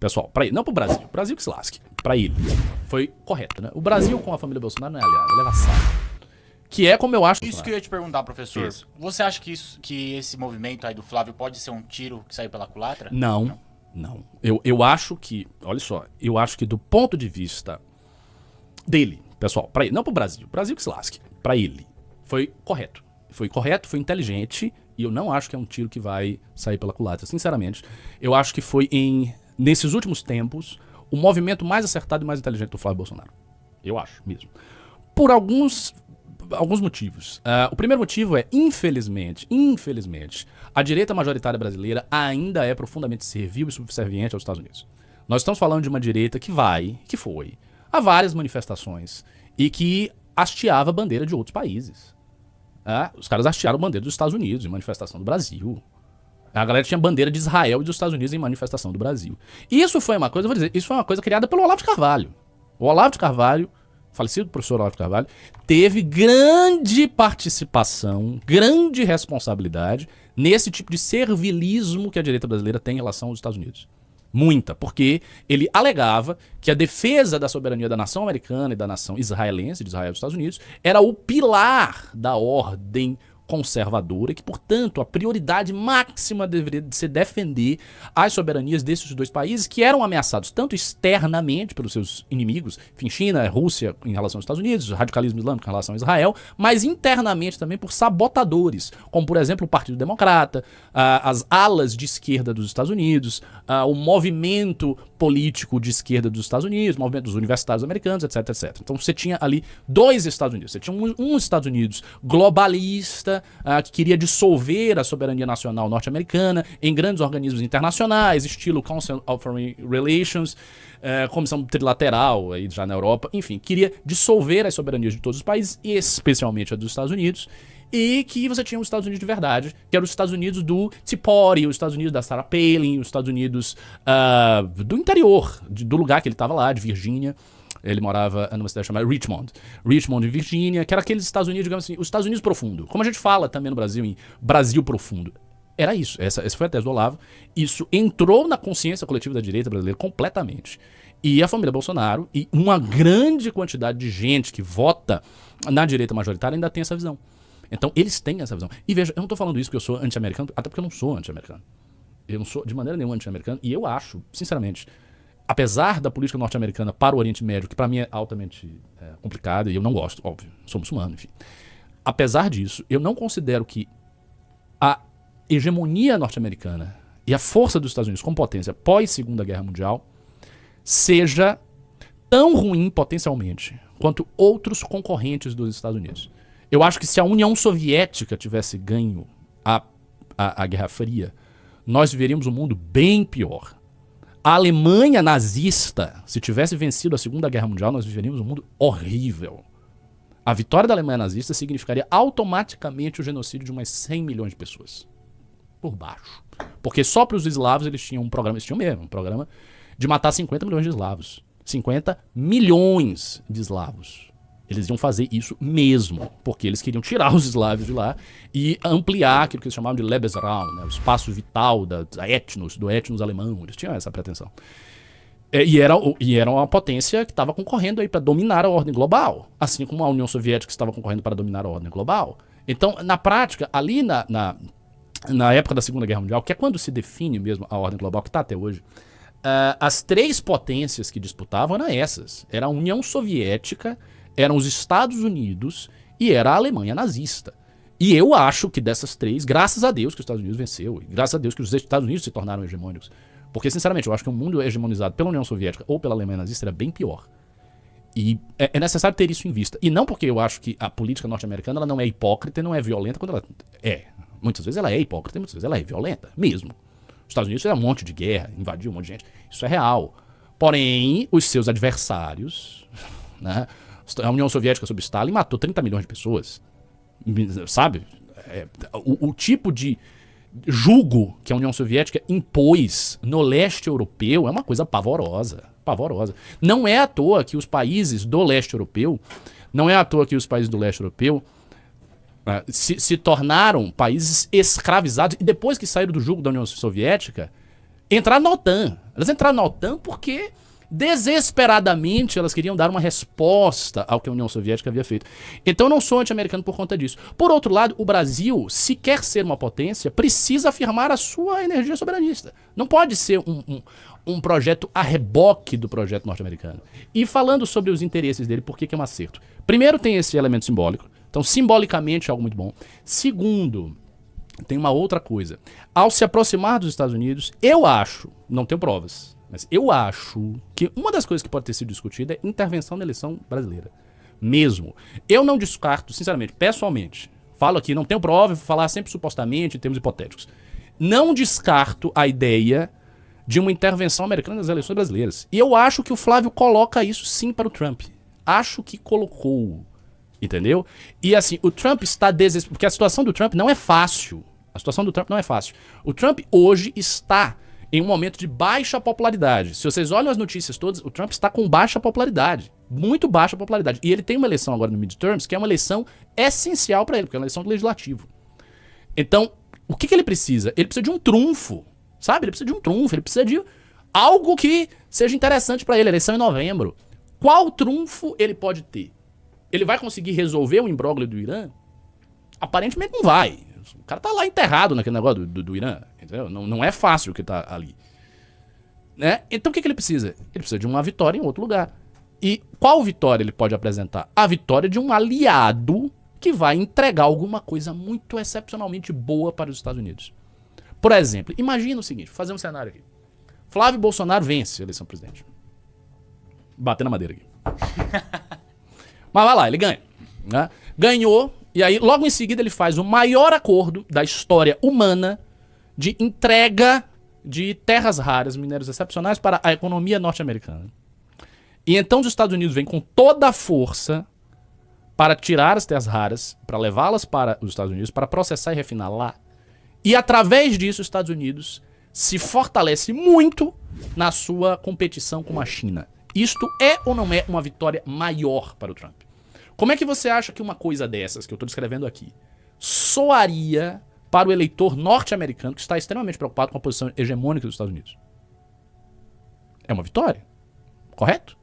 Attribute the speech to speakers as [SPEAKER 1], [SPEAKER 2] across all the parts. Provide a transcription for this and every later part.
[SPEAKER 1] pessoal, pra ele, não pro Brasil, o Brasil que se lasque, pra ele, foi correto, né? O Brasil com a família Bolsonaro não é aliado, ele é vassalo. Que é como eu acho...
[SPEAKER 2] Isso que eu ia te perguntar, professor.
[SPEAKER 1] Isso.
[SPEAKER 2] Você acha que esse movimento aí do Flávio pode ser um tiro que saiu pela culatra?
[SPEAKER 1] Não. Eu acho que, olha só, eu acho que do ponto de vista dele, pessoal, pra ele, não pro Brasil, o Brasil que se lasque, pra ele, foi correto. Foi correto, foi inteligente, e eu não acho que é um tiro que vai sair pela culatra, sinceramente. Eu acho que foi nesses últimos tempos, o movimento mais acertado e mais inteligente do Flávio Bolsonaro. Eu acho mesmo. Por alguns motivos. O primeiro motivo é, infelizmente, a direita majoritária brasileira ainda é profundamente servil e subserviente aos Estados Unidos. Nós estamos falando de uma direita que foi, a várias manifestações e que hasteava a bandeira de outros países. Os caras hastearam a bandeira dos Estados Unidos em manifestação do Brasil. A galera tinha bandeira de Israel e dos Estados Unidos em manifestação do Brasil. E isso foi uma coisa, isso foi uma coisa criada pelo Olavo de Carvalho. O Olavo de Carvalho, falecido professor Olavo de Carvalho, teve grande participação, grande responsabilidade nesse tipo de servilismo que a direita brasileira tem em relação aos Estados Unidos. Muita, porque ele alegava que a defesa da soberania da nação americana e da nação israelense, de Israel e dos Estados Unidos, era o pilar da ordem conservadora e que, portanto, a prioridade máxima deveria ser defender as soberanias desses dois países que eram ameaçados tanto externamente pelos seus inimigos, enfim, China, Rússia em relação aos Estados Unidos, o radicalismo islâmico em relação a Israel, mas internamente também por sabotadores, como, por exemplo, o Partido Democrata, as alas de esquerda dos Estados Unidos, o movimento político de esquerda dos Estados Unidos, o movimento dos universitários americanos, etc, etc. Então você tinha ali dois Estados Unidos. Você tinha um Estados Unidos globalista, que queria dissolver a soberania nacional norte-americana em grandes organismos internacionais, estilo Council of Foreign Relations, Comissão Trilateral aí já na Europa, enfim, queria dissolver as soberanias de todos os países, especialmente a dos Estados Unidos, e que você tinha os Estados Unidos de verdade, que eram os Estados Unidos do Tea Party, os Estados Unidos da Sarah Palin, os Estados Unidos do interior, do lugar que ele estava lá, de Virgínia. Ele morava numa cidade chamada Richmond, Virgínia, que era aqueles Estados Unidos, digamos assim, os Estados Unidos profundo. Como a gente fala também no Brasil, em Brasil profundo. Era isso, essa foi a tese do Olavo. Isso entrou na consciência coletiva da direita brasileira completamente. E a família Bolsonaro e uma grande quantidade de gente que vota na direita majoritária ainda tem essa visão. Então, eles têm essa visão. E veja, eu não estou falando isso porque eu sou anti-americano, até porque eu não sou anti-americano. Eu não sou de maneira nenhuma anti-americano. E eu acho, sinceramente, apesar da política norte-americana para o Oriente Médio, que para mim é altamente complicada, e eu não gosto, óbvio, sou muçulmano, enfim. Apesar disso, eu não considero que a hegemonia norte-americana e a força dos Estados Unidos como potência pós-Segunda Guerra Mundial seja tão ruim potencialmente quanto outros concorrentes dos Estados Unidos. Eu acho que se a União Soviética tivesse ganho a Guerra Fria, nós viveríamos um mundo bem pior. A Alemanha nazista, se tivesse vencido a Segunda Guerra Mundial, nós viveríamos um mundo horrível. A vitória da Alemanha nazista significaria automaticamente o genocídio de umas 100 milhões de pessoas. Por baixo. Porque só para os eslavos eles tinham um programa de matar 50 milhões de eslavos. 50 milhões de eslavos. Eles iam fazer isso mesmo, porque eles queriam tirar os eslavos de lá e ampliar aquilo que eles chamavam de Lebensraum, né, o espaço vital do etnos alemão. Eles tinham essa pretensão. E era uma potência que estava concorrendo aí para dominar a ordem global, assim como a União Soviética estava concorrendo para dominar a ordem global. Então, na prática, ali na época da Segunda Guerra Mundial, que é quando se define mesmo a ordem global, que está até hoje, as três potências que disputavam eram essas. Era a União Soviética, eram os Estados Unidos e era a Alemanha nazista. E eu acho que dessas três, graças a Deus que os Estados Unidos venceu, e graças a Deus que os Estados Unidos se tornaram hegemônicos. Porque, sinceramente, eu acho que um mundo hegemonizado pela União Soviética ou pela Alemanha nazista era bem pior. E é necessário ter isso em vista. E não porque eu acho que a política norte-americana ela não é hipócrita e não é violenta quando ela é. Muitas vezes ela é hipócrita e muitas vezes ela é violenta, mesmo. Os Estados Unidos fizeram um monte de guerra, invadiu um monte de gente. Isso é real. Porém, os seus adversários, né? A União Soviética sob Stalin matou 30 milhões de pessoas. Sabe? O tipo de jugo que a União Soviética impôs no leste europeu é uma coisa pavorosa. Pavorosa. Não é à toa que os países do leste europeu se tornaram países escravizados. E depois que saíram do jugo da União Soviética, entrar na OTAN. Elas entraram na OTAN porque desesperadamente elas queriam dar uma resposta ao que a União Soviética havia feito. Então eu não sou anti-americano por conta disso. Por outro lado, o Brasil, se quer ser uma potência, precisa afirmar a sua energia soberanista. Não pode ser um projeto a reboque do projeto norte-americano. E falando sobre os interesses dele, por que é um acerto? Primeiro, tem esse elemento simbólico. Então, simbolicamente é algo muito bom. Segundo, tem uma outra coisa. Ao se aproximar dos Estados Unidos, eu acho, não tenho provas, mas eu acho que uma das coisas que pode ter sido discutida é intervenção na eleição brasileira. Mesmo. Eu não descarto, sinceramente, pessoalmente, falo aqui, não tenho prova, vou falar sempre supostamente, em termos hipotéticos. Não descarto a ideia de uma intervenção americana nas eleições brasileiras. E eu acho que o Flávio coloca isso sim para o Trump. Acho que colocou. Entendeu? E assim, o Trump está desesperado. Porque a situação do Trump não é fácil. A situação do Trump não é fácil. O Trump hoje está em um momento de baixa popularidade. Se vocês olham as notícias todas, o Trump está com baixa popularidade. Muito baixa popularidade. E ele tem uma eleição agora no midterms, que é uma eleição essencial para ele, porque é uma eleição do legislativo. Então, o que ele precisa? Ele precisa de um trunfo. Sabe? Ele precisa de um trunfo. Ele precisa de algo que seja interessante para ele. Eleição em novembro. Qual trunfo ele pode ter? Ele vai conseguir resolver o imbróglio do Irã? Aparentemente não vai. O cara tá lá enterrado naquele negócio do Irã. Entendeu? Não é fácil o que tá ali. Né? Então o que ele precisa? Ele precisa de uma vitória em outro lugar. E qual vitória ele pode apresentar? A vitória de um aliado que vai entregar alguma coisa muito excepcionalmente boa para os Estados Unidos. Por exemplo, imagina o seguinte, vou fazer um cenário aqui. Flávio Bolsonaro vence a eleição presidente. Bater na madeira aqui. Mas vai lá, ele ganha. Né? Ganhou, e aí logo em seguida ele faz o maior acordo da história humana de entrega de terras raras, minérios excepcionais para a economia norte-americana. E então os Estados Unidos vêm com toda a força para tirar as terras raras, para levá-las para os Estados Unidos, para processar e refinar lá. E através disso os Estados Unidos se fortalece muito na sua competição com a China. Isto é ou não é uma vitória maior para o Trump? Como é que você acha que uma coisa dessas, que eu estou descrevendo aqui, soaria para o eleitor norte-americano que está extremamente preocupado com a posição hegemônica dos Estados Unidos? É uma vitória, correto?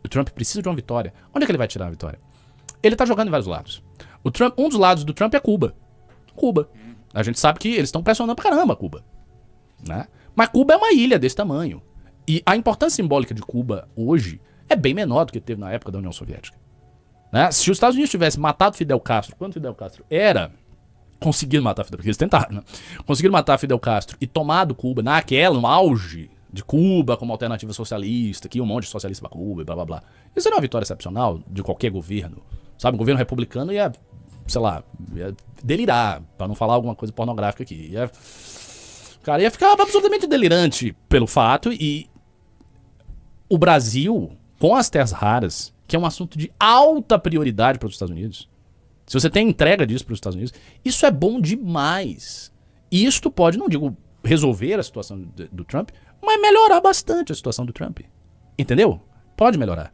[SPEAKER 1] O Trump precisa de uma vitória. Onde é que ele vai tirar a vitória? Ele está jogando em vários lados. Um dos lados do Trump é Cuba. Cuba. A gente sabe que eles estão pressionando pra caramba Cuba. Né? Mas Cuba é uma ilha desse tamanho. E a importância simbólica de Cuba hoje é bem menor do que teve na época da União Soviética. Né? Se os Estados Unidos tivessem matado Fidel Castro, quando Fidel Castro era conseguido matar Fidel Castro, eles tentaram, né? Conseguiram matar Fidel Castro e tomado Cuba no auge de Cuba como alternativa socialista, que ia um monte de socialista pra Cuba e blá blá blá. Isso era uma vitória excepcional de qualquer governo. Sabe, o governo republicano ia, sei lá, ia delirar, pra não falar alguma coisa pornográfica aqui. O cara ia ficar absolutamente delirante pelo fato. E o Brasil, com as terras raras, que é um assunto de alta prioridade para os Estados Unidos, se você tem entrega disso para os Estados Unidos, isso é bom demais. E isto pode, não digo resolver a situação do Trump, mas melhorar bastante a situação do Trump. Entendeu? Pode melhorar.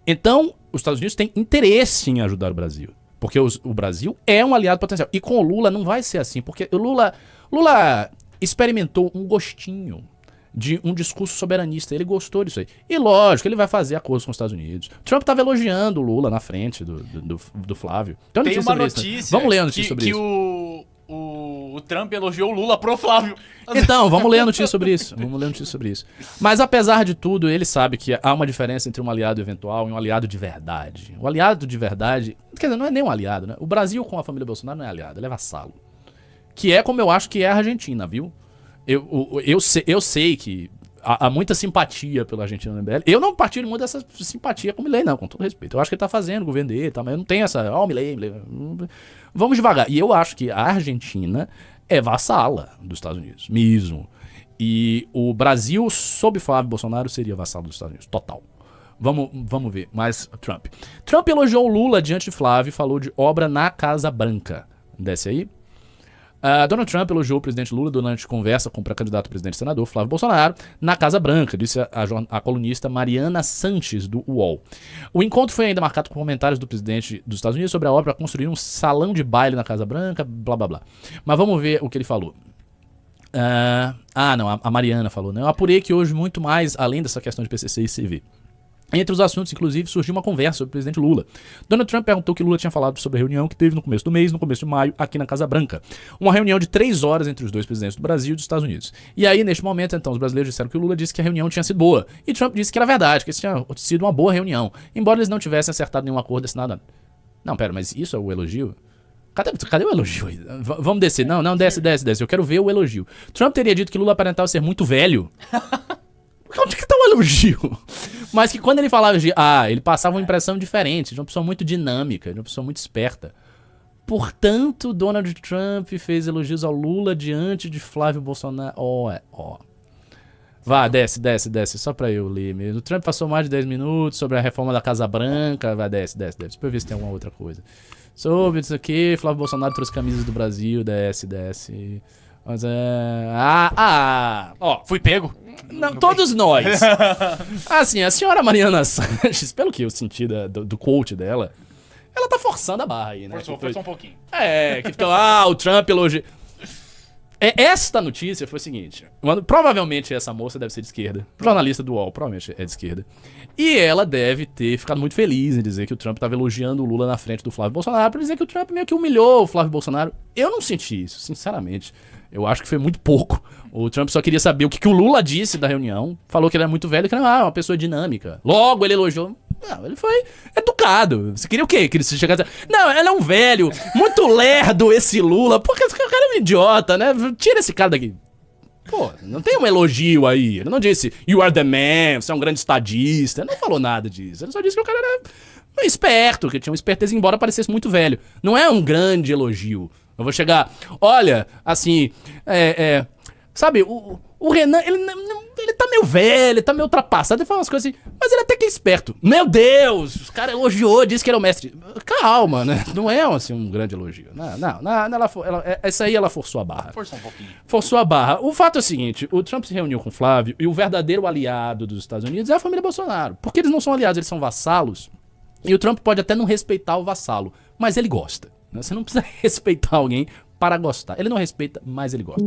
[SPEAKER 1] Então, os Estados Unidos têm interesse em ajudar o Brasil. Porque o Brasil é um aliado potencial. E com o Lula não vai ser assim. Porque o Lula experimentou um gostinho de um discurso soberanista. Ele gostou disso aí. E lógico, ele vai fazer acordos com os Estados Unidos. Trump estava elogiando o Lula na frente do Flávio.
[SPEAKER 2] Tem uma notícia.
[SPEAKER 1] Vamos ler a notícia sobre isso.
[SPEAKER 2] Que o Trump elogiou o Lula pro Flávio.
[SPEAKER 1] Então, vamos ler a notícia sobre isso. Mas apesar de tudo, ele sabe que há uma diferença entre um aliado eventual e um aliado de verdade. O aliado de verdade, quer dizer, não é nem um aliado, né? O Brasil com a família Bolsonaro não é aliado, ele é vassalo. Que é como eu acho que é a Argentina, viu? Eu sei que há muita simpatia pela Argentina no MBL. Eu não partilho muito dessa simpatia com o Milei, não, com todo respeito. Eu acho que ele tá fazendo o governo dele, tá, mas eu não tenho essa... Milei. Vamos devagar. E eu acho que a Argentina é vassala dos Estados Unidos, mesmo. E o Brasil, sob Flávio Bolsonaro, seria vassalo dos Estados Unidos, total. Vamos ver. Mas Trump elogiou o Lula diante de Flávio e falou de obra na Casa Branca. Desce aí. Donald Trump elogiou o presidente Lula durante conversa com o pré-candidato a presidente e senador Flávio Bolsonaro na Casa Branca, disse a colunista Mariana Sanches, do UOL. O encontro foi ainda marcado com comentários do presidente dos Estados Unidos sobre a obra para construir um salão de baile na Casa Branca, blá blá blá. Mas vamos ver o que ele falou. Não, a Mariana falou, né? Eu apurei que hoje muito mais, além dessa questão de PCC e CV. Entre os assuntos, inclusive, surgiu uma conversa sobre o presidente Lula. Donald Trump perguntou o que Lula tinha falado sobre a reunião que teve no começo do mês, no começo de maio, aqui na Casa Branca. Uma reunião de 3 horas entre os dois presidentes do Brasil e dos Estados Unidos. E aí, neste momento, então, os brasileiros disseram que o Lula disse que a reunião tinha sido boa. E Trump disse que era verdade, que isso tinha sido uma boa reunião. Embora eles não tivessem acertado nenhum acordo assinado. Não, pera, mas isso é o elogio? Cadê o elogio aí? Vamos descer. Não, desce. Eu quero ver o elogio. Trump teria dito que Lula aparentava ser muito velho. Onde que tá o elogio? Mas que quando ele falava de... ele passava uma impressão diferente, de uma pessoa muito dinâmica, de uma pessoa muito esperta. Portanto, Donald Trump fez elogios ao Lula diante de Flávio Bolsonaro. Vá, desce, só pra eu ler mesmo. O Trump passou mais de 10 minutos sobre a reforma da Casa Branca. Vai, desce. Pra eu ver se tem alguma outra coisa. Sobre isso aqui, Flávio Bolsonaro trouxe camisas do Brasil, desce. Mas
[SPEAKER 2] Fui pego?
[SPEAKER 1] Não, todos nós. Assim, a senhora Mariana Sanches, pelo que eu senti do quote dela, ela tá forçando a barra aí, né?
[SPEAKER 2] Forçou um pouquinho.
[SPEAKER 1] Que ficou, o Trump elogia. Esta notícia foi o seguinte, provavelmente essa moça deve ser de esquerda, jornalista do UOL, provavelmente é de esquerda, e ela deve ter ficado muito feliz em dizer que o Trump estava elogiando o Lula na frente do Flávio Bolsonaro, pra dizer que o Trump meio que humilhou o Flávio Bolsonaro. Eu não senti isso, sinceramente. Eu acho que foi muito pouco. O Trump só queria saber o que o Lula disse da reunião, falou que ele era muito velho, que ele era uma pessoa dinâmica. Logo ele elogiou. Não, ele foi educado. Você queria o quê? Que ele chegasse a dizer, não, ele é um velho, muito lerdo esse Lula. Porque esse cara é um idiota, né? Tira esse cara daqui. Pô, não tem um elogio aí. Ele não disse, you are the man, você é um grande estadista. Ele não falou nada disso. Ele só disse que o cara era esperto, que tinha uma esperteza, embora parecesse muito velho. Não é um grande elogio. Eu vou chegar, olha, assim, sabe, o Renan, ele tá meio velho, ele tá meio ultrapassado, ele fala umas coisas assim, mas ele até que é esperto. Meu Deus, os caras elogiou, disse que ele é o mestre. Calma, né? Não é assim um grande elogio. Essa aí ela forçou a barra.
[SPEAKER 2] Forçou um pouquinho.
[SPEAKER 1] Forçou a barra. O fato é o seguinte, o Trump se reuniu com o Flávio e o verdadeiro aliado dos Estados Unidos é a família Bolsonaro. Porque eles não são aliados, eles são vassalos. E o Trump pode até não respeitar o vassalo, mas ele gosta. Você não precisa respeitar alguém para gostar. Ele não respeita, mas ele gosta.